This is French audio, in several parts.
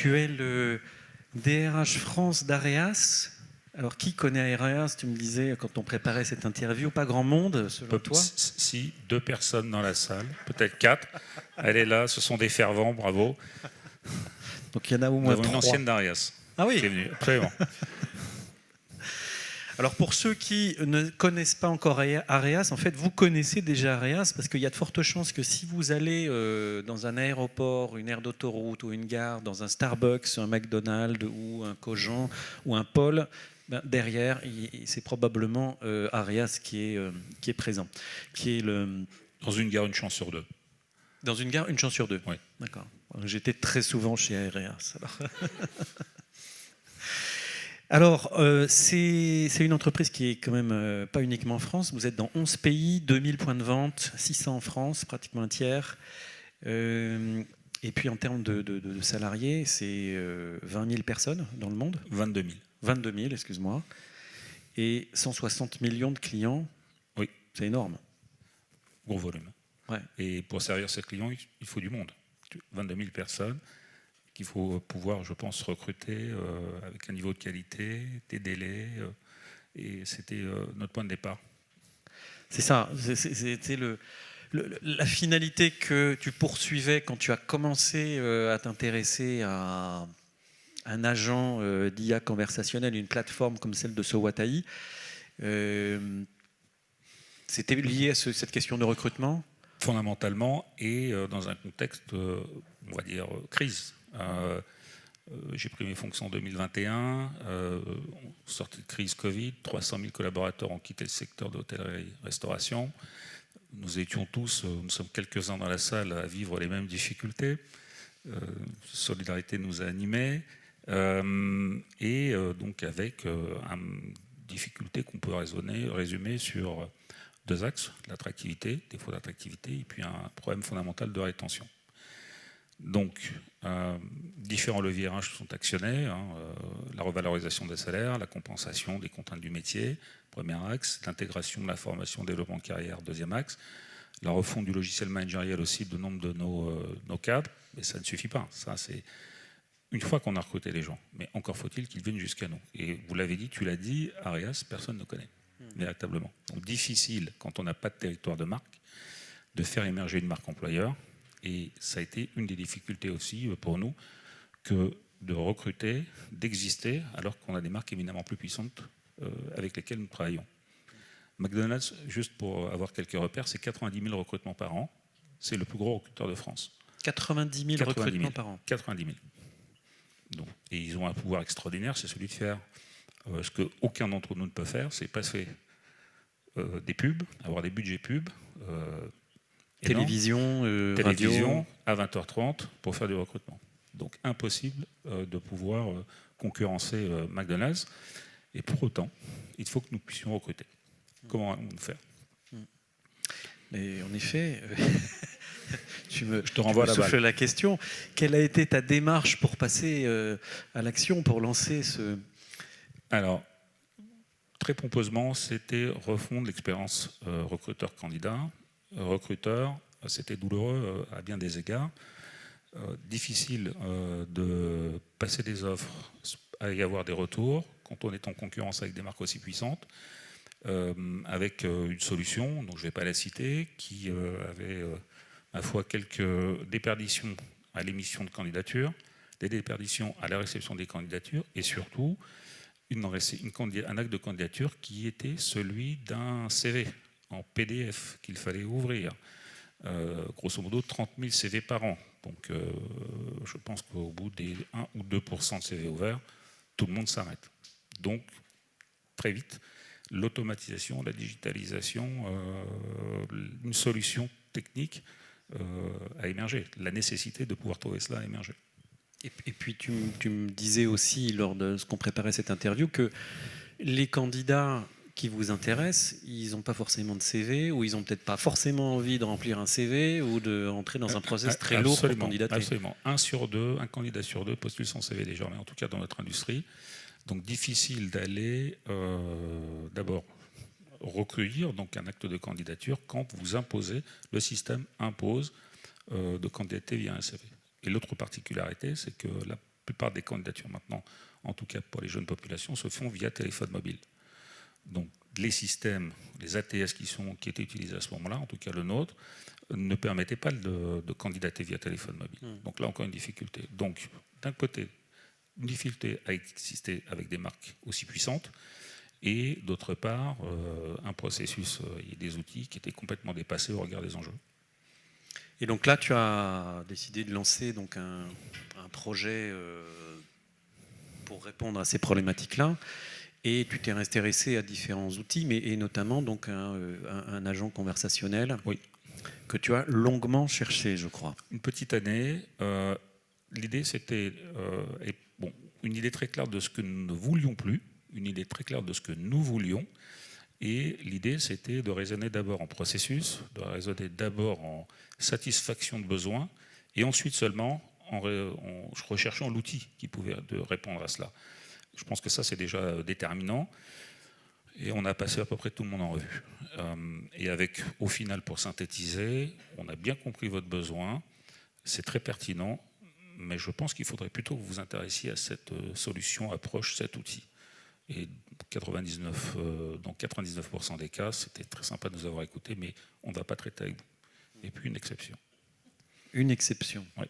Tu es le DRH France d'Areas. Alors, qui connaît Areas? Tu me disais, quand on préparait cette interview, pas grand monde, selon toi? Si, 2 personnes dans la salle, peut-être 4. Elle est là, ce sont des fervents, bravo. Donc, il y en a au Nous moins avons 3. une ancienne d'Areas Ah oui. qui est venue, absolument. Alors, pour ceux qui ne connaissent pas encore Areas, en fait, vous connaissez déjà Areas parce qu'il y a de fortes chances que si vous allez dans un aéroport, une aire d'autoroute ou une gare, dans un Starbucks, un McDonald's ou un Cogent ou un Paul, derrière, c'est probablement Areas qui est présent. Dans une gare, une chance sur 2. Dans une gare, une chance sur 2. Oui. D'accord. J'étais très souvent chez Areas. Alors, c'est une entreprise qui est quand même pas uniquement en France. Vous êtes dans 11 pays, 2000 points de vente, 600 en France, pratiquement un tiers. Et puis en termes de salariés, c'est 20 000 personnes dans le monde. 22 000. 22 000, excuse-moi. Et 160 millions de clients. Oui. C'est énorme. Gros volume. Ouais. Et pour servir ces clients, il faut du monde. 22 000 personnes qu'il faut pouvoir, je pense, recruter avec un niveau de qualité, des délais. Et c'était notre point de départ. C'est ça. C'était la finalité que tu poursuivais quand tu as commencé à t'intéresser à un agent d'IA conversationnel, une plateforme comme celle de Sowatai. C'était lié à cette question de recrutement? Fondamentalement, et dans un contexte, on va dire, crise. J'ai pris mes fonctions en 2021, sortie de crise Covid, 300 000 collaborateurs ont quitté le secteur de l'hôtellerie-restauration. Nous étions tous, nous sommes quelques-uns dans la salle à vivre les mêmes difficultés. Solidarité nous a animés, et donc avec une difficulté qu'on peut résumer sur 2 axes, l'attractivité, défaut d'attractivité, et puis un problème fondamental de rétention. Donc, différents leviers RH sont actionnés, la revalorisation des salaires, la compensation des contraintes du métier, premier axe, l'intégration de la formation, développement de carrière, deuxième axe, la refonte du logiciel managériel aussi de nombre de nos cadres, mais ça ne suffit pas. Ça, c'est une fois qu'on a recruté les gens, mais encore faut-il qu'ils viennent jusqu'à nous. Et vous l'avez dit, tu l'as dit, Areas, personne ne connaît, véritablement. Donc difficile, quand on n'a pas de territoire de marque, de faire émerger une marque employeur. Et ça a été une des difficultés aussi pour nous que de recruter, d'exister, alors qu'on a des marques éminemment plus puissantes avec lesquelles nous travaillons. McDonald's, juste pour avoir quelques repères, c'est 90 000 recrutements par an. C'est le plus gros recruteur de France. 90 000 recrutements par an. 90 000. Donc, et ils ont un pouvoir extraordinaire, c'est celui de faire ce qu'aucun d'entre nous ne peut faire, c'est passer des pubs, avoir des budgets pubs, télévision, télévision radio. à 20h30 pour faire du recrutement. Donc impossible de pouvoir concurrencer McDonald's. Et pour autant, il faut que nous puissions recruter. Comment allons-nous faire? Mais en effet, je te renvoie la balle. La question. Quelle a été ta démarche pour passer à l'action, pour lancer ce... Alors, très pompeusement, c'était refondre l'expérience recruteur-candidat. Recruteur, c'était douloureux à bien des égards. Difficile de passer des offres, à y avoir des retours, quand on est en concurrence avec des marques aussi puissantes, avec une solution, dont je ne vais pas la citer, qui avait à la fois quelques déperditions à l'émission de candidature, des déperditions à la réception des candidatures, et surtout un acte de candidature qui était celui d'un CV en PDF qu'il fallait ouvrir. Grosso modo 30 000 CV par an. Donc je pense qu'au bout des 1 ou 2% de CV ouverts, tout le monde s'arrête. Donc très vite, l'automatisation, la digitalisation, une solution technique a émergé. La nécessité de pouvoir trouver cela a émergé. Et puis tu me disais aussi, lors de ce qu'on préparait cette interview, que les candidats qui vous intéressent, ils n'ont pas forcément de CV, ou ils n'ont peut-être pas forcément envie de remplir un CV, ou d'entrer dans un process très lourd pour candidater. Absolument. Un candidat sur 2 postule son CV désormais, en tout cas dans notre industrie. Donc difficile d'aller d'abord recueillir donc un acte de candidature quand vous imposez, le système impose de candidater via un CV. Et l'autre particularité, c'est que la plupart des candidatures maintenant, en tout cas pour les jeunes populations, se font via téléphone mobile. Donc les systèmes, les ATS qui étaient utilisés à ce moment-là, en tout cas le nôtre, ne permettaient pas de candidater via téléphone mobile. Donc là encore une difficulté. Donc d'un côté, une difficulté à exister avec des marques aussi puissantes, et d'autre part, un processus et des outils qui étaient complètement dépassés au regard des enjeux. Et donc là, tu as décidé de lancer donc un projet pour répondre à ces problématiques-là. Et tu t'es intéressé à différents outils, et notamment donc un agent conversationnel que tu as longuement cherché, je crois. Une petite année. L'idée, c'était une idée très claire de ce que nous ne voulions plus, une idée très claire de ce que nous voulions. Et l'idée, c'était de raisonner d'abord en processus, de raisonner d'abord en satisfaction de besoins, et ensuite seulement en recherchant l'outil qui pouvait répondre à cela. Je pense que ça, c'est déjà déterminant. Et on a passé à peu près tout le monde en revue. Et avec, au final, pour synthétiser, on a bien compris votre besoin. C'est très pertinent, mais je pense qu'il faudrait plutôt que vous vous intéressiez à cette solution, approche, cet outil. Et dans 99% des cas, c'était très sympa de nous avoir écoutés, mais on ne va pas traiter avec vous. Et puis une exception. Une exception. Oui.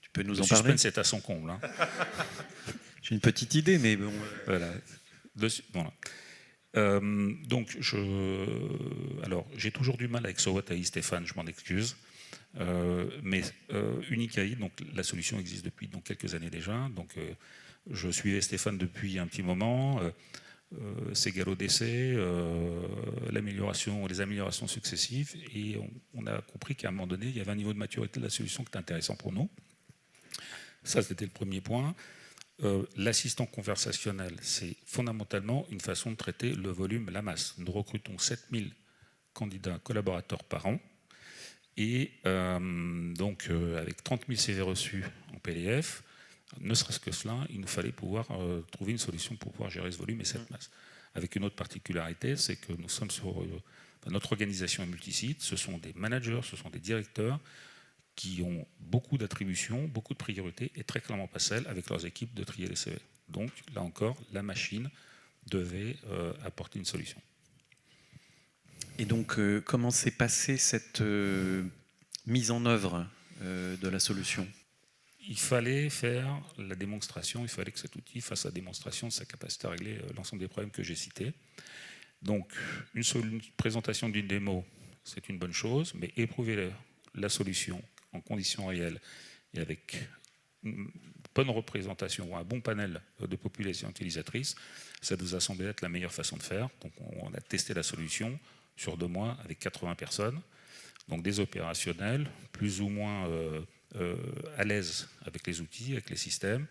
Tu peux nous Le en parler ? suspense est à son comble. Hein. J'ai une petite idée, mais bon. Voilà. Donc, j'ai toujours du mal avec SOWOT AI, Stéphane, je m'en excuse. Mais Unique AI, donc la solution existe depuis quelques années déjà. Donc, je suivais Stéphane depuis un petit moment. Ses galops d'essai, les améliorations successives, et on a compris qu'à un moment donné, il y avait un niveau de maturité de la solution qui était intéressant pour nous. Ça, c'était le premier point. L'assistant conversationnel, c'est fondamentalement une façon de traiter le volume, la masse. Nous recrutons 7000 candidats collaborateurs par an, et avec 30 000 CV reçus en PDF, ne serait-ce que cela, il nous fallait pouvoir trouver une solution pour pouvoir gérer ce volume et cette masse. Avec une autre particularité, c'est que nous sommes sur notre organisation est multisite, ce sont des managers, ce sont des directeurs qui ont beaucoup d'attributions, beaucoup de priorités, et très clairement pas celles avec leurs équipes de trier les CV. Donc là encore, la machine devait apporter une solution. Et donc, comment s'est passée cette mise en œuvre de la solution ? Il fallait faire la démonstration, il fallait que cet outil fasse la démonstration de sa capacité à régler l'ensemble des problèmes que j'ai cités. Donc, une présentation d'une démo, c'est une bonne chose, mais éprouver la solution en conditions réelles et avec une bonne représentation ou un bon panel de population utilisatrice, ça nous a semblé être la meilleure façon de faire. Donc, on a testé la solution sur 2 mois avec 80 personnes, donc des opérationnels, plus ou moins à l'aise avec les outils, avec les systèmes.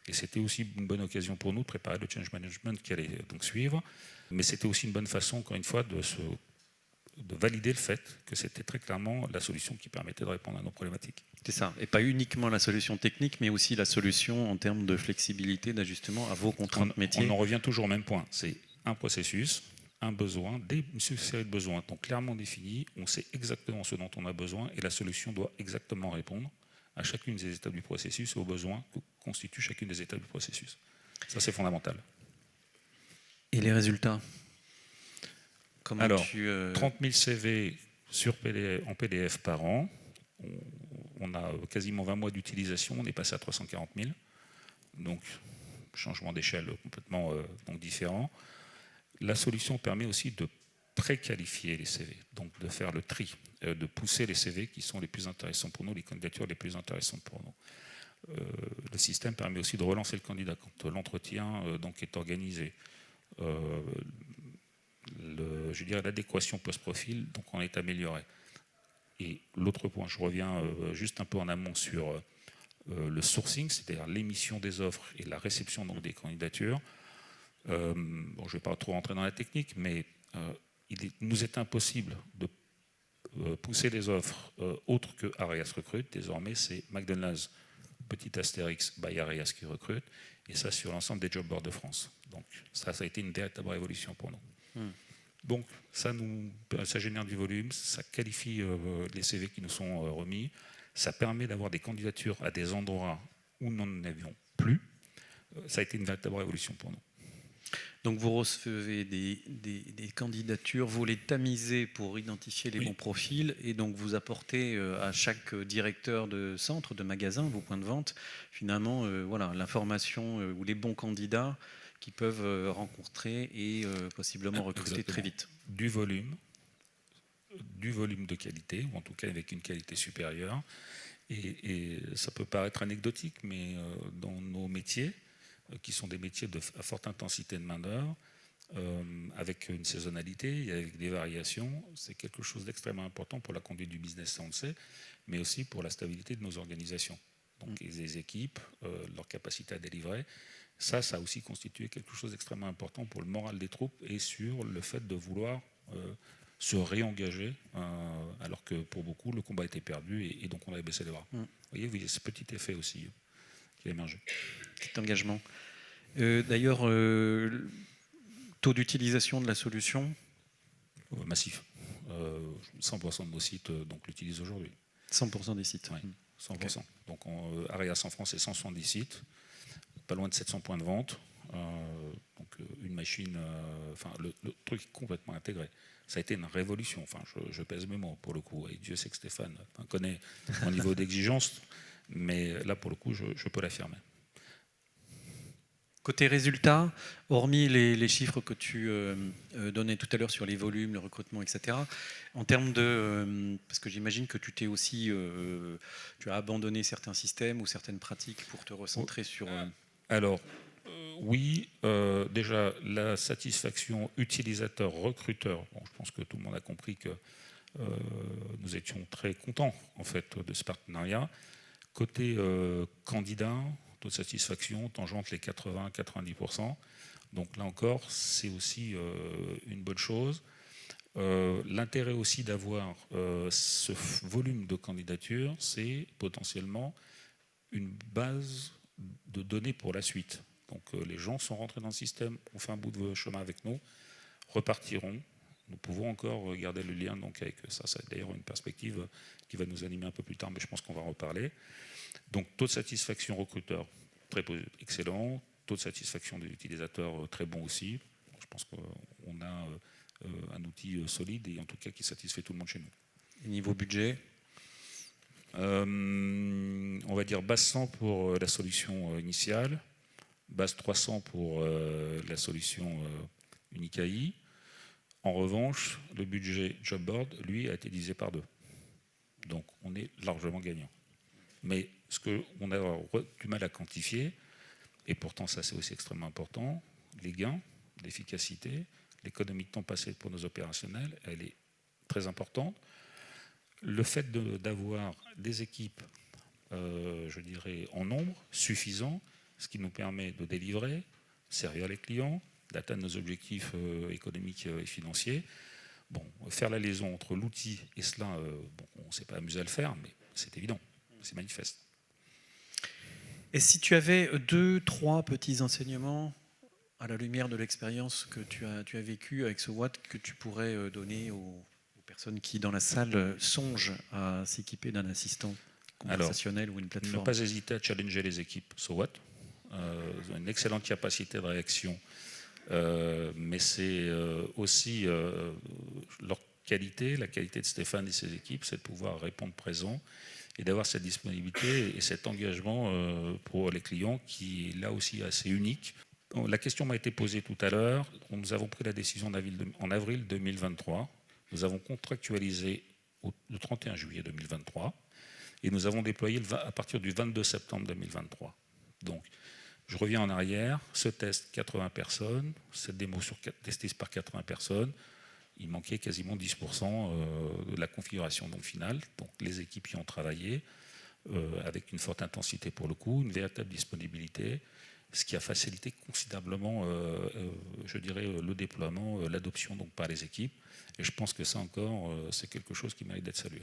Et c'était aussi une bonne occasion pour nous de préparer le change management qui allait donc suivre. Mais c'était aussi une bonne façon, encore une fois, de valider le fait que c'était très clairement la solution qui permettait de répondre à nos problématiques. C'est ça. Et pas uniquement la solution technique, mais aussi la solution en termes de flexibilité, d'ajustement à vos contraintes métiers. On en revient toujours au même point. C'est un processus, un besoin, une série de besoins donc clairement définis. On sait exactement ce dont on a besoin et la solution doit exactement répondre à chacune des étapes du processus et aux besoins que constitue chacune des étapes du processus. Ça, c'est fondamental. Et les résultats ? Alors, 30 000 CV en PDF par an. On a quasiment 20 mois d'utilisation. On est passé à 340 000. Donc, changement d'échelle complètement différent. La solution permet aussi de préqualifier les CV, donc de faire le tri, de pousser les CV qui sont les plus intéressants pour nous, les candidatures les plus intéressantes pour nous. Le système permet aussi de relancer le candidat quand l'entretien est organisé. L'adéquation post-profil on est améliorée. Et l'autre point, je reviens juste un peu en amont sur le sourcing, c'est-à-dire l'émission des offres et la réception des candidatures. Je ne vais pas trop rentrer dans la technique, mais il nous est impossible de pousser les offres autres que Arias recrute. Désormais, c'est McDonald's, petit astérix, by Arias qui recrute, et ça sur l'ensemble des job boards de France. Donc ça a été une véritable révolution pour nous. Donc ça génère du volume, ça qualifie les CV qui nous sont remis, ça permet d'avoir des candidatures à des endroits où nous n'en avions plus. Ça a été une véritable révolution pour nous. Donc vous recevez des candidatures, vous les tamisez pour identifier les bons profils, et donc vous apportez à chaque directeur de centre, de magasin, vos points de vente, finalement voilà, l'information ou les bons candidats qui peuvent rencontrer et possiblement recruter très vite. Du volume de qualité, ou en tout cas avec une qualité supérieure. Et ça peut paraître anecdotique, mais dans nos métiers, qui sont des métiers à forte intensité de main-d'œuvre, avec une saisonnalité et avec des variations, c'est quelque chose d'extrêmement important pour la conduite du business, ça on le sait, mais aussi pour la stabilité de nos organisations. Donc les équipes, leur capacité à délivrer, ça a aussi constitué quelque chose d'extrêmement important pour le moral des troupes et sur le fait de vouloir se réengager, alors que pour beaucoup, le combat était perdu et donc on avait baissé les bras. Vous voyez, ce petit effet aussi qui a émergé. Cet engagement. D'ailleurs, taux d'utilisation de la solution massif. 100% de nos sites l'utilisent aujourd'hui. 100% des sites. Oui, 100%. Okay. Donc Areas en France, c'est 170 sites, pas loin de 700 points de vente. Donc une machine, le truc est complètement intégré. Ça a été une révolution. Enfin, je pèse mes mots pour le coup. Et Dieu sait que Stéphane connaît mon niveau d'exigence, mais là pour le coup, je peux l'affirmer. Côté résultats, hormis les chiffres que tu donnais tout à l'heure sur les volumes, le recrutement, etc., en termes de... parce que j'imagine que tu as abandonné certains systèmes ou certaines pratiques pour te recentrer sur... Alors, oui, déjà, la satisfaction utilisateur-recruteur, je pense que tout le monde a compris que nous étions très contents, en fait, de ce partenariat. Côté candidat, taux de satisfaction tangente les 80-90%. Donc là encore, c'est aussi une bonne chose. L'intérêt aussi d'avoir ce volume de candidatures, c'est potentiellement une base de données pour la suite. Donc les gens sont rentrés dans le système, ont fait un bout de chemin avec nous, repartiront. Nous pouvons encore garder le lien donc avec ça. C'est d'ailleurs une perspective qui va nous animer un peu plus tard, mais je pense qu'on va en reparler. Donc taux de satisfaction recruteur très excellent, taux de satisfaction des utilisateurs très bon aussi. Je pense qu'on a un outil solide et en tout cas qui satisfait tout le monde chez nous. Et niveau budget, on va dire base 100 pour la solution initiale, base 300 pour la solution Unique AI. En revanche, le budget Jobboard, lui, a été divisé par 2. Donc on est largement gagnant. Mais ce qu'on a du mal à quantifier, et pourtant ça c'est aussi extrêmement important, les gains, l'efficacité, l'économie de temps passé pour nos opérationnels, elle est très importante. Le fait d'avoir des équipes, je dirais, en nombre suffisant, ce qui nous permet de délivrer, servir les clients, d'atteindre nos objectifs économiques et financiers. Bon, faire la liaison entre l'outil et cela, on ne s'est pas amusé à le faire, mais c'est évident, c'est manifeste. Et si tu avais 2-3 petits enseignements à la lumière de l'expérience que tu as vécue avec ce Watt que tu pourrais donner aux personnes qui, dans la salle, songent à s'équiper d'un assistant conversationnel ou une plateforme? Ne pas hésiter à challenger les équipes So What. Ils ont une excellente capacité de réaction, mais c'est aussi leur qualité, la qualité de Stéphane et ses équipes, c'est de pouvoir répondre présent et d'avoir cette disponibilité et cet engagement pour les clients qui est là aussi assez unique. La question m'a été posée tout à l'heure. Nous avons pris la décision en avril 2023. Nous avons contractualisé le 31 juillet 2023 et nous avons déployé à partir du 22 septembre 2023. Donc, je reviens en arrière. Ce test, 80 personnes. Cette démo testée par 80 personnes. Il manquait quasiment 10% de la configuration finale. Donc, les équipes y ont travaillé avec une forte intensité pour le coup, une véritable disponibilité, ce qui a facilité considérablement, je dirais, le déploiement, l'adoption par les équipes. Et je pense que ça encore, c'est quelque chose qui mérite d'être salué.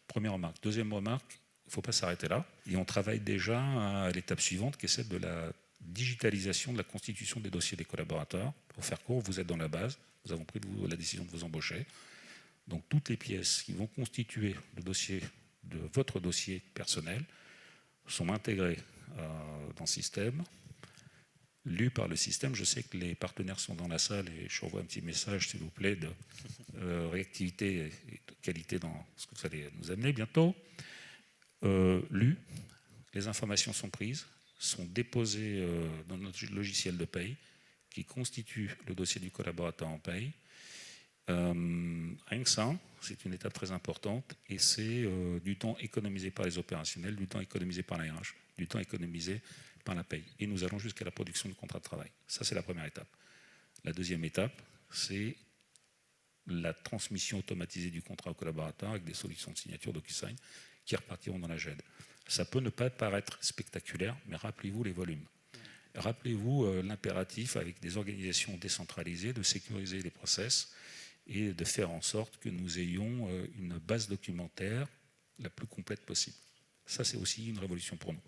Première remarque. Deuxième remarque, il ne faut pas s'arrêter là. Et on travaille déjà à l'étape suivante, qui est celle de la digitalisation de la constitution des dossiers des collaborateurs. Pour faire court, vous êtes dans la base, nous avons pris la décision de vous embaucher. Donc toutes les pièces qui vont constituer le dossier de votre dossier personnel sont intégrés dans le système, lus par le système. Je sais que les partenaires sont dans la salle et je envoie un petit message, s'il vous plaît, de réactivité et de qualité dans ce que vous allez nous amener bientôt. Lus, les informations sont prises, sont déposées dans notre logiciel de paye qui constitue le dossier du collaborateur en paye. Rien que ça, c'est une étape très importante et c'est du temps économisé par les opérationnels, du temps économisé par la RH, du temps économisé par la paye. Et nous allons jusqu'à la production du contrat de travail. Ça, c'est la première étape. La deuxième étape, c'est la transmission automatisée du contrat au collaborateur avec des solutions de signature DocuSign qui repartiront dans la GED. Ça peut ne pas paraître spectaculaire, mais rappelez-vous les volumes. Rappelez-vous l'impératif avec des organisations décentralisées de sécuriser les process et de faire en sorte que nous ayons une base documentaire la plus complète possible. Ça, c'est aussi une révolution pour nous.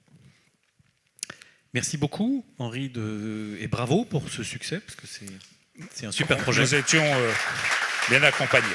Merci beaucoup, Henri, et bravo pour ce succès, parce que c'est un super projet. Nous étions bien accompagnés.